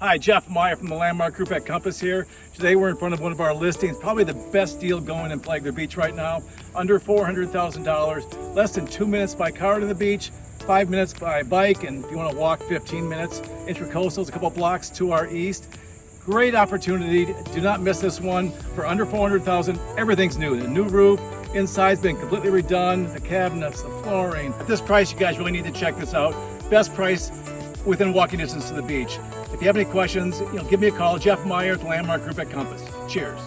Hi, Jeff Meyer from the Landmark Group at Compass here. Today we're in front of one of our listings, probably the best deal going in Flagler Beach right now. Under $400,000, less than 2 minutes by car to the beach, 5 minutes by bike, and if you want to walk, 15 minutes. Intracoastal is a couple blocks to our east. Great opportunity. Do not miss this one. For under $400,000, everything's new. The new roof, inside's been completely redone, the cabinets, the flooring. At this price, you guys really need to check this out. Best price within walking distance to the beach. If you have any questions, give me a call. Jeff Meyer at the Landmark Group at Compass. Cheers.